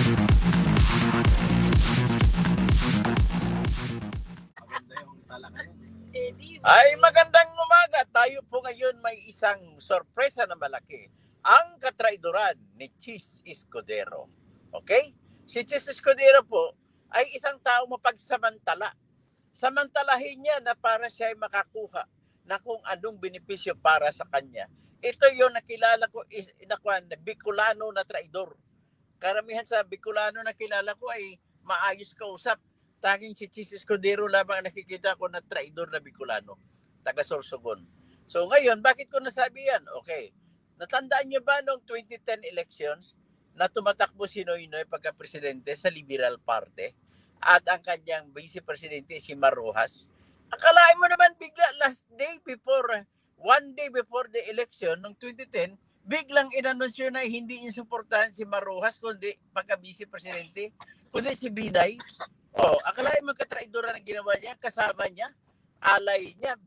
Ay magandang umaga. Tayo po ngayon may isang sorpresa na malaki. Ang katraidoran ni Chis Escudero. Okay? Si Chis Escudero po ay isang tao mapagsamantala. Samantalahin niya na para siya ay makakuha na kung anong benepisyo para sa kanya. Ito yung nakilala ko na Bicolano na traidor. Karamihan sa Bicolano na kilala ko ay maayos kausap. Tanging si Chis Escudero lamang nakikita ko na traidor na Bicolano, taga Sorsogon. So ngayon, bakit ko nasabi yan? Okay. Natandaan niyo ba noong 2010 elections na tumatakbo si Noynoy pagka-presidente sa Liberal Party at ang kanyang vice-presidente si Marrojas? Akalain mo naman bigla one day before the election noong 2010, biglang inanunsyo na hindi niya suportahan si Marrojas kundi pagka-vice-presidente, kundi si Binay. Akalain mo katraidoran ang ginawa niya, kasama niya, alay niya,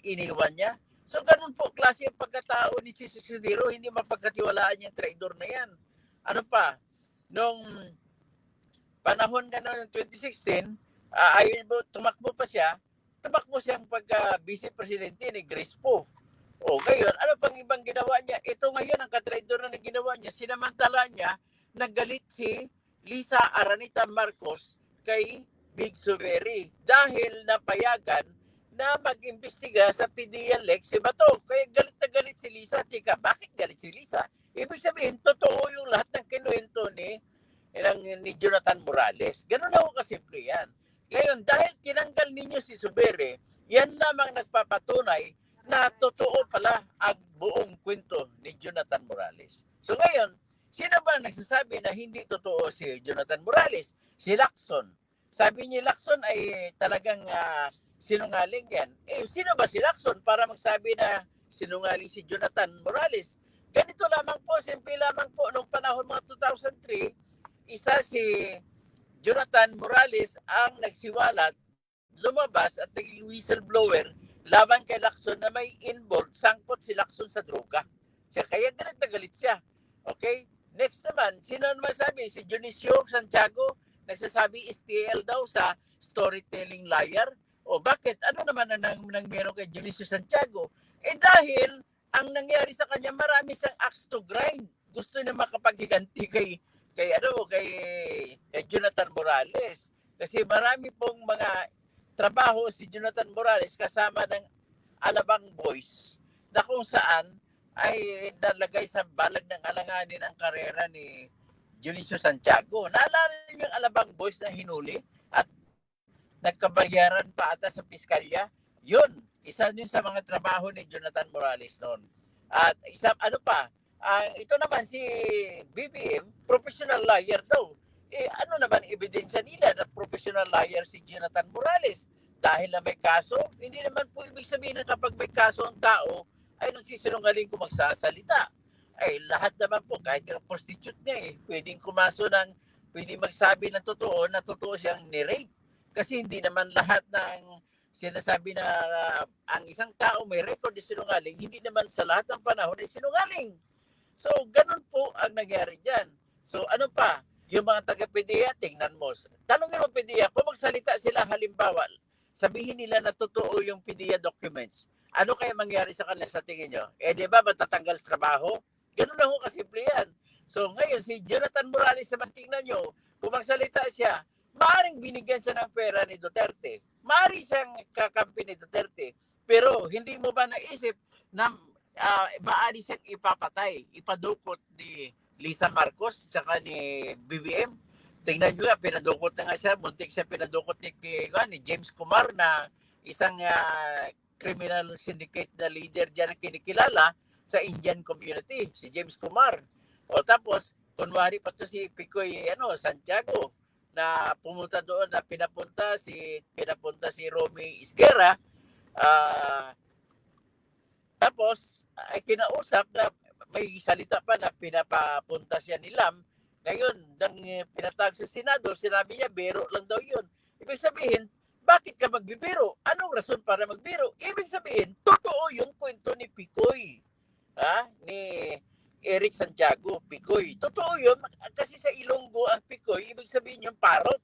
iniwan niya. So ganun po klase ang pagkatao ni Chis Escudero, hindi mapagkatiwalaan yung traidor na yan. Ano pa, nung panahon nga noong 2016, tumakbo siyang pagka-vice-presidente ni Grace Poe. Ngayon, ano pang ibang ginawa niya? Ito ngayon ang katraidoran na ginawa niya, sinamantala niya, nagalit si Lisa Araneta Marcos kay Big Suberi dahil napayagan na mag-imbestiga sa PDL-Lex si Bato. Kaya galit na galit si Lisa. Tika, bakit galit si Lisa? Ibig sabihin, totoo yung lahat ng kinuwento ni Jonathan Morales. Ganun ako kasimple yan. Ngayon, dahil tinanggal ninyo si Suberi, yan lamang nagpapatunay na totoo pala ang buong kwento ni Jonathan Morales. So ngayon, sino ba nagsasabi na hindi totoo si Jonathan Morales? Si Lacson. Sabi niya Lacson ay talagang sinungaling yan. Sino ba si Lacson para magsabi na sinungaling si Jonathan Morales? Ganito lamang po, simple lamang po, noong panahon mga 2003, isa si Jonathan Morales ang nagsiwalat, lumabas at naging whistleblower laban kay Lacson na may involved, sangkot si Lacson sa droga. Kaya galit na galit siya. Okay? Next naman, sino naman sabi? Si Dionisio Santiago, nagsasabi STL daw sa storytelling liar. Bakit? Ano naman ang meron kay Dionisio Santiago? Dahil ang nangyari sa kanya, marami siyang axe to grind. Gusto niya makapaghiganti kay Jonathan Morales. Kasi marami pong mga trabaho si Jonathan Morales kasama ng Alabang Boys na kung saan ay nalagay sa balag ng alanganin ang karera ni Dionisio Santiago. Naalala niyo yung Alabang Boys na hinuli at nagkabayaran pa ata sa piskalya? Yun, isa din sa mga trabaho ni Jonathan Morales noon. At ito naman si BBM, professional liar daw. Ano naman ebidensya nila na professional liar si Jonathan Morales? Dahil na may kaso, hindi naman po ibig sabihin na kapag may kaso ang tao, ay nagsisinungaling kung magsasalita. Lahat naman po, kahit yung prostitute niya pwedeng pwedeng magsabi ng totoo na totoo siyang ni-rape. Kasi hindi naman lahat ng sinasabi na ang isang tao may record de sinungaling, hindi naman sa lahat ng panahon ay sinungaling. So, ganun po ang nangyari dyan. So, ano pa? Yung mga taga-PDEA, tingnan mo. Tanongin mo PDEA, kung magsalita sila halimbawa, sabihin nila na totoo yung PDEA documents, ano kaya mangyari sa kanila sa tingin nyo? Di ba matatanggal sa trabaho? Ganun lang ho kasimple yan. So ngayon, si Jonathan Morales naman tingnan nyo, kung magsalita siya, maaring binigyan siya ng pera ni Duterte. Maaari siyang kakampi ni Duterte. Pero hindi mo ba naisip na maaari siyang ipapatay, ipadukot ni Lisa Marcos tsaka ni BBM? Tingnan nyo nga, pinadukot na nga siya, muntik siya pinadukot ni James Kumar na isang criminal syndicate na leader dyan na kinikilala sa Indian community, si James Kumar. Tapos, kunwari pa to si Picoy Santiago na pumunta doon na pinapunta si Romy Isguera. Tapos, ay kinausap na may salita pa na pinapapunta siya ni Lam. Ngayon, nang pinatawag sa Senado, sinabi niya, biro lang daw yun. Ibig sabihin, bakit ka magbibiro? Anong rason para magbiro? Ibig sabihin, totoo yung kwento ni Picoy. Ni Eric Santiago, Picoy. Totoo yun, kasi sa Ilonggo ang Picoy, ibig sabihin yung parot.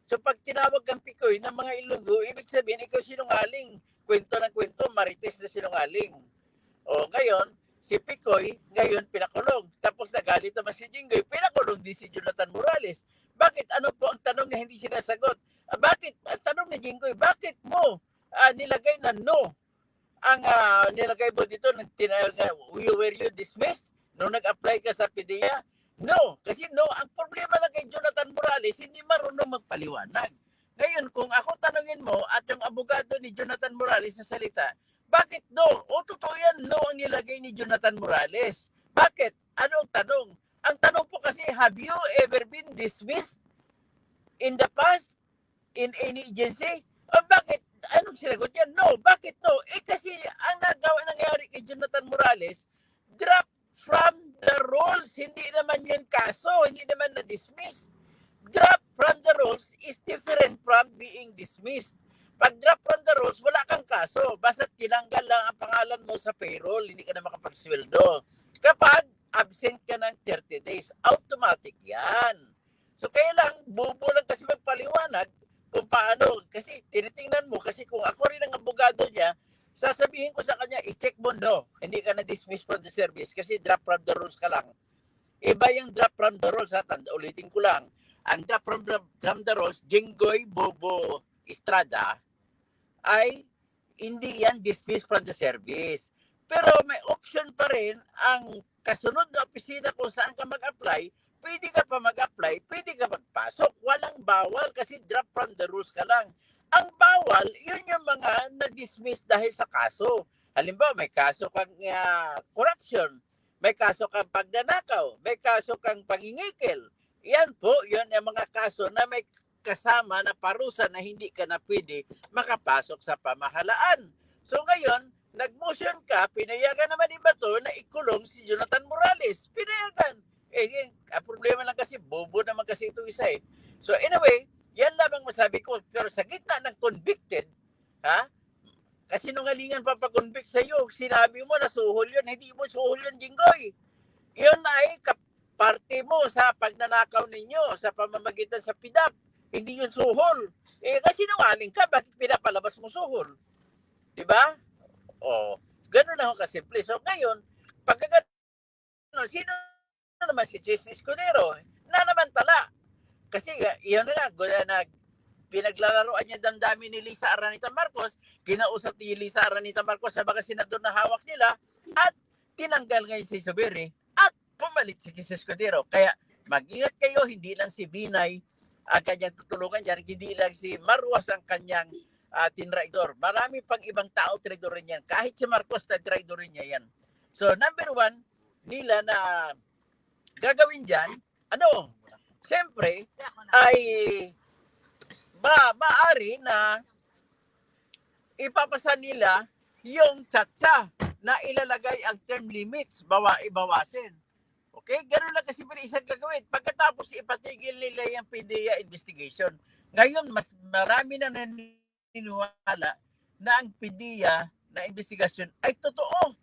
So pag tinawag kang Picoy ng mga Ilonggo, ibig sabihin ikaw sinungaling. Kwento ng kwento, marites na sinungaling. O ngayon, si Picoy, ngayon pinakulong. Tapos nagalit naman si Jinggoy, pinakulong din si Jonathan Morales. Bakit? Ano po ang tanong na hindi sinasagot? Bakit? Ang tanong ni Jinggoy, bakit mo nilagay na no? Ang nilagay mo dito, were you dismissed? Nung nag-apply ka sa PDEA? No. Kasi no, ang problema lang kay Jonathan Morales, hindi marunong magpaliwanag. Ngayon, kung ako tanungin mo at yung abogado ni Jonathan Morales sa salita, bakit no? O totoo yan, no ang nilagay ni Jonathan Morales. Bakit? Ano ang tanong? Ang tanong po kasi, have you ever been dismissed in the past in any agency? O bakit? Anong sinagot yan? No. Bakit no? Kasi ang nangyari kay Jonathan Morales, drop from the rolls. Hindi naman yan kaso. Hindi naman na-dismiss. Drop from the rolls is different from being dismissed. Pag drop from the rolls, wala kang kaso. Basta tinanggal lang ang pangalan mo sa payroll, hindi ka na makapagsweldo. Kapag absent ka ng 30 days, automatic yan. So kaya lang, bubo lang kasi magpaliwanag kung paano. Kasi tinitingnan mo, kasi kung ako rin ang abogado niya, sasabihin ko sa kanya, i-check mo, no, hindi ka na-dismiss from the service kasi drop from the rules ka lang. Iba yung drop from the rules, ha? Ulitin ko lang. Ang drop from the rules, Jinggoy Bobo Estrada, ay hindi yan dismissed from the service. Pero may option pa rin ang kasunod na opisina kung saan ka mag-apply, pwede ka pa mag-apply, pwede ka magpasok. Walang bawal kasi drop from the rules ka lang. Ang bawal, yun yung mga na-dismiss dahil sa kaso. Halimbawa, may kaso kang corruption, may kaso kang pagnanakaw, may kaso kang pangingikil. Yan po, yun yung mga kaso na may kasama na parusa na hindi ka na pwede makapasok sa pamahalaan. So ngayon, nag-motion ka, pinayagan naman ni Bato na ikulong si Jonathan Morales. Pinayagan. Ang problema lang kasi, bobo naman kasi itong isa eh. So anyway, yan lamang masabi ko. Pero sa gitna ng convicted, ha? Kasi nungalingan pa pa-convict sa'yo. Sinabi mo na suhol yun. Hindi mo suhol yun, Jinggoy. Yun ay parte mo sa pagnanakaw ninyo sa pamamagitan sa PIDAP. Hindi yun suhol. Kasi nungaling ka, bakit pinapalabas mo suhol? Diba? Ganun lang ako kasimple. So ngayon, pagkagano, sino naman si Chase Escudero? Na naman tala. Kasi yun na pinaglalaroan niya damdamin ni Lisa Araneta Marcos, kinausap ni Lisa Araneta Marcos sa mga senador na hawak nila, at tinanggal ngayon si Zubiri, at pumalit si Chase Escudero. Kaya mag-ingat kayo, hindi lang si Binay ang kanyang tutulungan dyan, hindi lang si Marwas ang kanyang tinraidor. Marami pang ibang tao traidor rin yan. Kahit si Marcos na traidor rin niya yan. So number one, nila na gagawin dyan, siyempre, ay maaari na ipapasa nila yung tsatsa na ilalagay ang term limits, ibawasin. Okay? Ganun lang kasi isang gagawin. Pagkatapos ipatigil nila yung PDEA investigation. Ngayon, mas marami na naniniwala na ang PDEA na investigasyon ay totoo.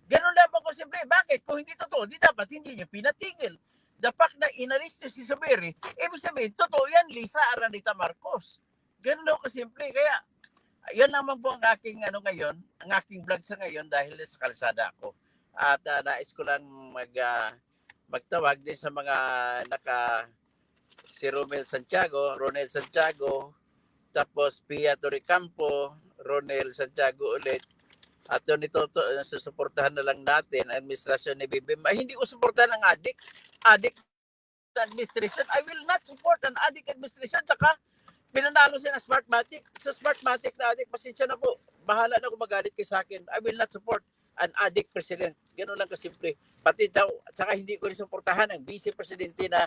Ganun lamang ko simple. Bakit? Kung hindi totoo, dapat hindi nyo pinatigil. The fact na inalis nyo si Zubiri, ibig sabihin, totoo yan, Lisa Araneta Marcos. Ganun lang ko simple. Kaya, yan naman po ang aking ngayon, ang aking vlog sa ngayon dahil sa kalsada ko. At nais ko lang magtawag din sa mga si Ronel Santiago, tapos Pia Torrecampo, Ronel Santiago ulit. At yun ito, susuportahan na lang natin ang administrasyon ni BBM. Hindi ko suportahan ang addict administration. I will not support an addict administration. Saka pinanalo siya ng Smartmatic. Sa Smartmatic na addict, pasensya na po. Bahala na kung magalit kayo sa akin. I will not support an addict president. Ganun lang kasimple. Pati daw, at saka hindi ko rin suportahan ang vice presidente na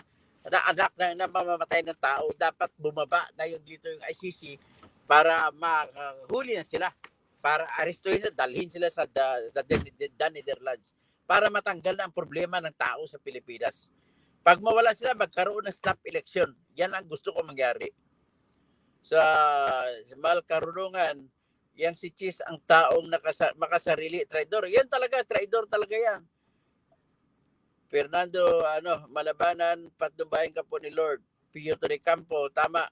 anak na mamamatay ng tao. Dapat bumaba na yung dito yung ICC para mahuli na sila. Para arestuhin na, dalhin sila sa the Netherlands. Para matanggal na ang problema ng tao sa Pilipinas. Pag mawala sila, magkaroon ng snap election. Yan ang gusto ko mangyari. Sa malkarunungan, yang si Chis ang taong makasarili, traidor. Yan talaga, traidor talaga yan. Fernando Malabanan, patnubayan ka po ni Lord. Pio Campo, tama.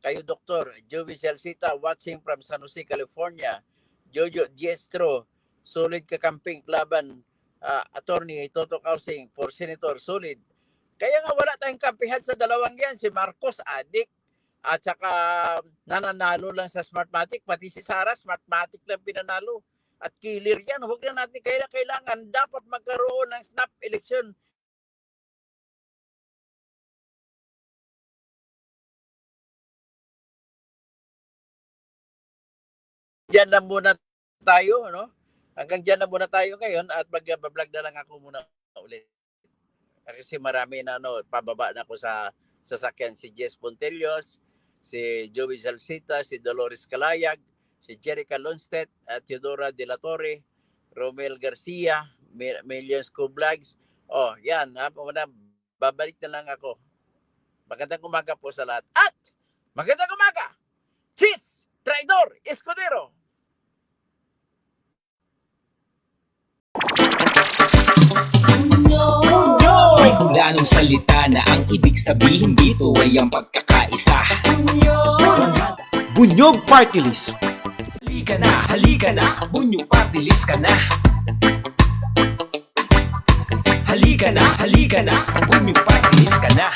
Kayo, Doktor. Joey Celcita, watching from San Jose, California. Jojo Diestro, solid kakamping laban. Attorney Toto Kausing for Senator, solid. Kaya nga wala tayong kampihan sa dalawang yan. Si Marcos, adik. At saka nananalo lang sa Smartmatic. Pati si Sara, Smartmatic lang pinanalo. At killer yan. Huwag na natin kailangan dapat magkaroon ng snap election. Diyan lang muna tayo, no? Hanggang diyan na muna tayo ngayon at mag-vlog na lang ako muna ulit. Kasi marami na pababa na ako sa sasakyan si Jess Pontelios, si Joey Salcita, si Dolores Calayag, si Jerica Lonstedt, at Teodora De La Torre, Romel Garcia, Millions Co Vlogs. Oh, yan. Babalik na lang ako. Magandang umaga po sa lahat. At magandang umaga! Cheese! Traidor! Escudero! May hulanong salita na ang ibig sabihin dito ay ang pagkakaisa. Bunyog Party List. Halika na, Bunyog Party List ka na. Halika na, Bunyog Party List ka na.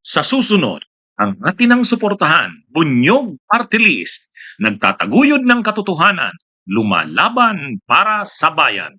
Sa susunod, ang atinang suportahan, Bunyog Party List, nagtataguyod ng katotohanan, lumalaban para sa bayan.